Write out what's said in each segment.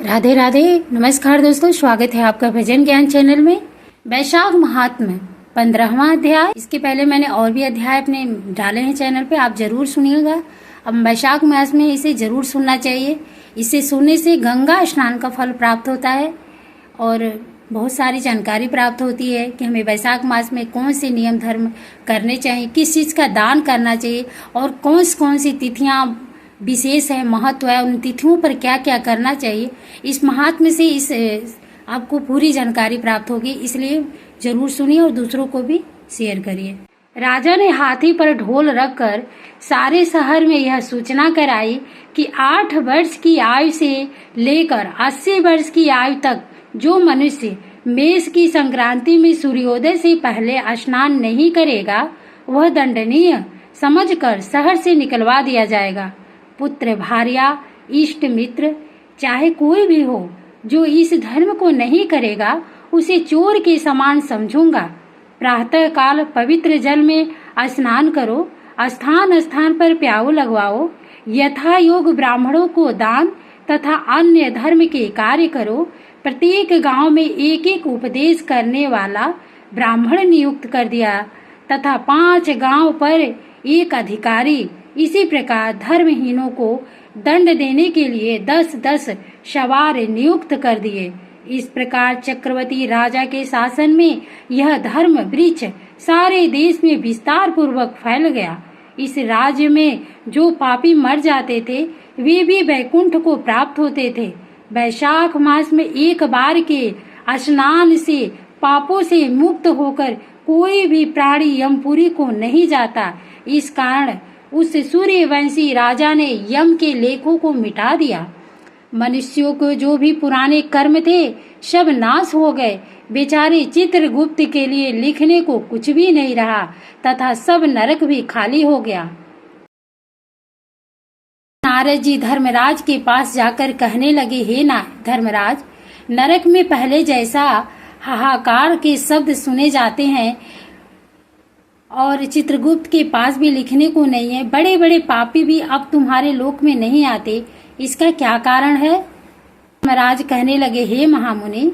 राधे राधे। नमस्कार दोस्तों, स्वागत है आपका भजन ज्ञान चैनल में। वैशाख महात्म्य 15वां अध्याय। इसके पहले मैंने और भी अध्याय अपने डाले हैं चैनल पे, आप जरूर सुनिएगा। अब वैशाख मास में इसे जरूर सुनना चाहिए। इसे सुनने से गंगा स्नान का फल प्राप्त होता है और बहुत सारी जानकारी प्राप्त होती है कि हमें वैशाख मास में कौन से नियम धर्म करने चाहिए, किस चीज का दान करना चाहिए और कौन सी तिथियां विशेष है, महत्व है, उन तिथियों पर क्या क्या करना चाहिए। इस महात्म्य से इस आपको पूरी जानकारी प्राप्त होगी, इसलिए जरूर सुनिए और दूसरों को भी शेयर करिए। राजा ने हाथी पर ढोल रखकर सारे शहर में यह सूचना कराई कि 8 वर्ष की आयु से लेकर 80 वर्ष की आयु तक जो मनुष्य मेष की संक्रांति में सूर्योदय से पहले स्नान नहीं करेगा वह दंडनीय समझकर शहर से निकलवा दिया जाएगा। पुत्र, भार्या, इष्ट मित्र चाहे कोई भी हो, जो इस धर्म को नहीं करेगा उसे चोर के समान समझूंगा। प्रातः काल पवित्र जल में स्नान करो, स्थान स्थान पर प्याऊ लगवाओ, यथा योग ब्राह्मणों को दान तथा अन्य धर्म के कार्य करो। प्रत्येक गांव में एक एक उपदेश करने वाला ब्राह्मण नियुक्त कर दिया तथा 5 गांव पर एक अधिकारी। इसी प्रकार धर्महीनों को दंड देने के लिए 10-10 सवार नियुक्त कर दिए। इस प्रकार चक्रवर्ती राजा के शासन में यह धर्म वृक्ष सारे देश में विस्तार पूर्वक फैल गया। इस राज्य में जो पापी मर जाते थे वे भी वैकुंठ को प्राप्त होते थे। वैशाख मास में एक बार के स्नान से पापों से मुक्त होकर कोई भी प्राणी यमपुरी को नहीं जाता। इस कारण उस सूर्यवंशी राजा ने यम के लेखों को मिटा दिया। मनुष्यों को जो भी पुराने कर्म थे सब नाश हो गए। बेचारे चित्रगुप्त के लिए लिखने को कुछ भी नहीं रहा तथा सब नरक भी खाली हो गया। नारद जी धर्मराज के पास जाकर कहने लगे, हे धर्मराज, नरक में पहले जैसा हाहाकार के शब्द सुने जाते हैं और चित्रगुप्त के पास भी लिखने को नहीं है। बड़े बड़े पापी भी अब तुम्हारे लोक में नहीं आते, इसका क्या कारण है? धर्मराज कहने लगे, हे महामुनि,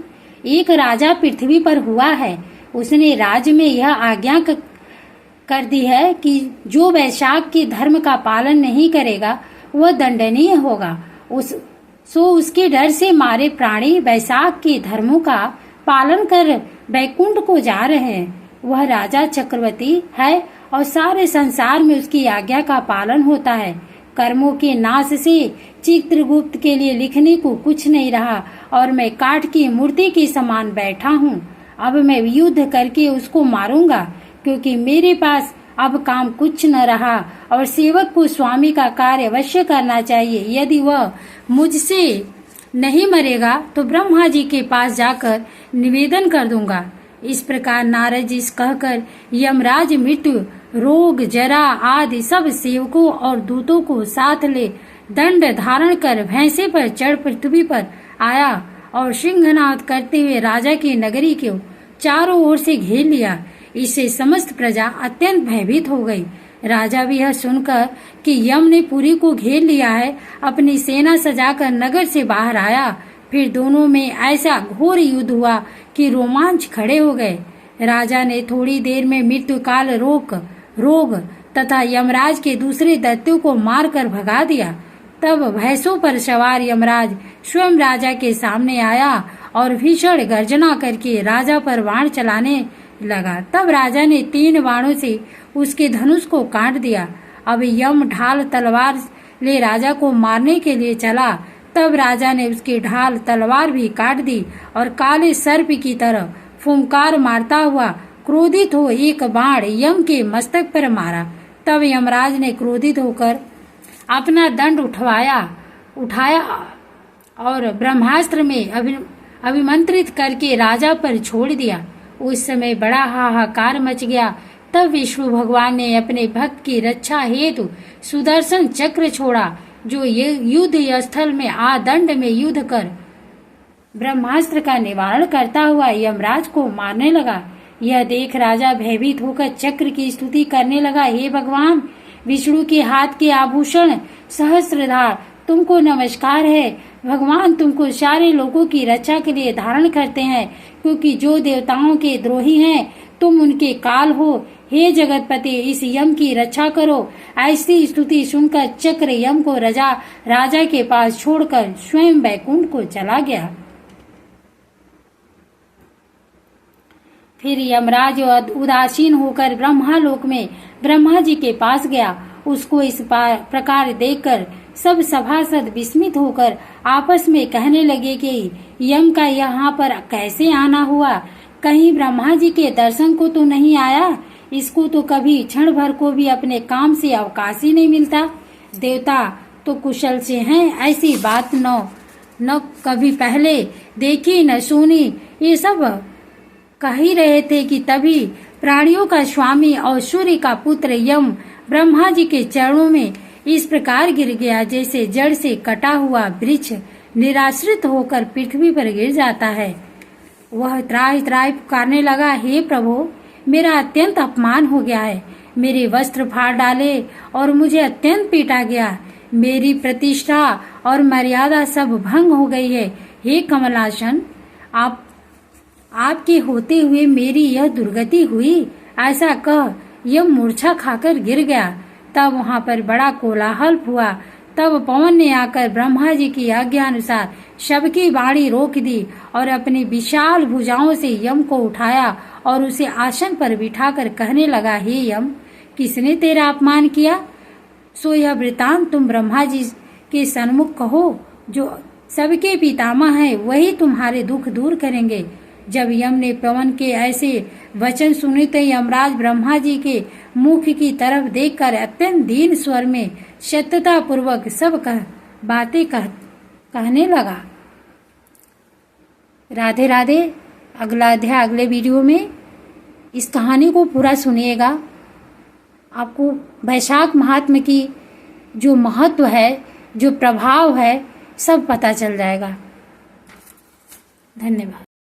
एक राजा पृथ्वी पर हुआ है। उसने राज्य में यह आज्ञा कर दी है कि जो वैशाख के धर्म का पालन नहीं करेगा वह दंडनीय होगा। उसके डर से मारे प्राणी वैशाख के धर्मों का पालन कर वैकुंठ को जा रहे हैं। वह राजा चक्रवर्ती है और सारे संसार में उसकी आज्ञा का पालन होता है। कर्मों के नाश से चित्रगुप्त के लिए लिखने को कुछ नहीं रहा और मैं काठ की मूर्ति के समान बैठा हूँ। अब मैं युद्ध करके उसको मारूंगा, क्योंकि मेरे पास अब काम कुछ न रहा और सेवक को स्वामी का कार्य अवश्य करना चाहिए। यदि वह मुझसे नहीं मरेगा तो ब्रह्मा जी के पास जाकर निवेदन कर दूंगा। इस प्रकार नारद जी कहकर यमराज मृत्यु, रोग, जरा आदि सब सेवकों और दूतों को साथ ले दंड धारण कर भैंसे पर चढ़ पृथ्वी पर आया और सिंहनाद करते हुए राजा की नगरी को चारों ओर से घेर लिया। इससे समस्त प्रजा अत्यंत भयभीत हो गई। राजा भी यह सुनकर कि यम ने पुरी को घेर लिया है, अपनी सेना सजाकर नगर से बाहर आया। फिर दोनों में ऐसा घोर युद्ध हुआ कि रोमांच खड़े हो गए। राजा ने थोड़ी देर में मृत्यु काल रोग तथा यमराज के दूसरे दैत्यों को मारकर भगा दिया। तब भैंसों पर सवार यमराज स्वयं राजा के सामने आया और भीषण गर्जना करके राजा पर बाण चलाने लगा। तब राजा ने 3 बाणों से उसके धनुष को काट दिया। अब यम ढाल तलवार ले राजा को मारने के लिए चला। तब राजा ने उसकी ढाल तलवार भी काट दी और काले सर्प की तरह फुंकार मारता हुआ क्रोधित हो एक बाण यम के मस्तक पर मारा। तब यमराज ने क्रोधित होकर अपना दंड उठाया और ब्रह्मास्त्र में अभिमंत्रित करके राजा पर छोड़ दिया। उस समय बड़ा हाहाकार मच गया। तब विष्णु भगवान ने अपने भक्त की रक्षा हेतु सुदर्शन चक्र छोड़ा, जो युद्ध स्थल में आदंड में युद्ध कर ब्रह्मास्त्र का निवारण करता हुआ यमराज को मारने लगा। यह देख राजा भयभीत होकर चक्र की स्तुति करने लगा, हे भगवान, विष्णु के हाथ के आभूषण सहस्त्रधार, तुमको नमस्कार है। भगवान तुमको सारे लोगों की रक्षा के लिए धारण करते हैं, क्योंकि जो देवताओं के द्रोही हैं तुम उनके काल हो। हे जगतपति, इस यम की रक्षा करो। ऐसी स्तुति सुनकर चक्र यम को राजा के पास छोड़कर स्वयं बैकुंठ को चला गया। फिर यमराज उदासीन होकर ब्रह्मालोक में ब्रह्मा जी के पास गया। उसको इस प्रकार देखकर सब सभासद विस्मित होकर आपस में कहने लगे कि यम का यहाँ पर कैसे आना हुआ? कहीं ब्रह्मा जी के दर्शन को तो नहीं आया? इसको तो कभी क्षण भर को भी अपने काम से अवकाश ही नहीं मिलता। देवता तो कुशल से हैं, ऐसी बात न कभी पहले देखी न सुनी। ये सब कह ही रहे थे कि तभी प्राणियों का स्वामी और सूर्य का पुत्र यम ब्रह्मा जी के चरणों में इस प्रकार गिर गया, जैसे जड़ से कटा हुआ वृक्ष निराश्रित होकर पृथ्वी पर गिर जाता है। वह त्राहि त्राहि पुकारने लगा, हे प्रभु, मेरा अत्यंत अपमान हो गया है। मेरे वस्त्र फाड़ डाले और मुझे अत्यंत पीटा गया। मेरी प्रतिष्ठा और मर्यादा सब भंग हो गई है। हे कमलासन, आपके होते हुए मेरी यह दुर्गति हुई। ऐसा कह यह मूर्छा खाकर गिर गया। तब वहां पर बड़ा कोलाहल हुआ। तब पवन ने आकर ब्रह्मा जी की आज्ञा अनुसार सबकी बाणी रोक दी और अपनी विशाल भुजाओं से यम को उठाया और उसे आसन पर बिठाकर कहने लगा, हे यम, किसने तेरा अपमान किया? सो यह वृतांत तुम ब्रह्मा जी के सन्मुख कहो। जो सबके पितामह हैं वही तुम्हारे दुख दूर करेंगे। जब यम ने पवन के ऐसे वचन सुने तो यमराज ब्रह्मा जी के मुख की तरफ देखकर अत्यंत दीन स्वर में सत्यता पूर्वक सब बातें कहने लगा। राधे राधे। अगला अध्याय अगले वीडियो में। इस कहानी को पूरा सुनिएगा। आपको वैशाख महात्म्य की जो महत्व है, जो प्रभाव है, सब पता चल जाएगा। धन्यवाद।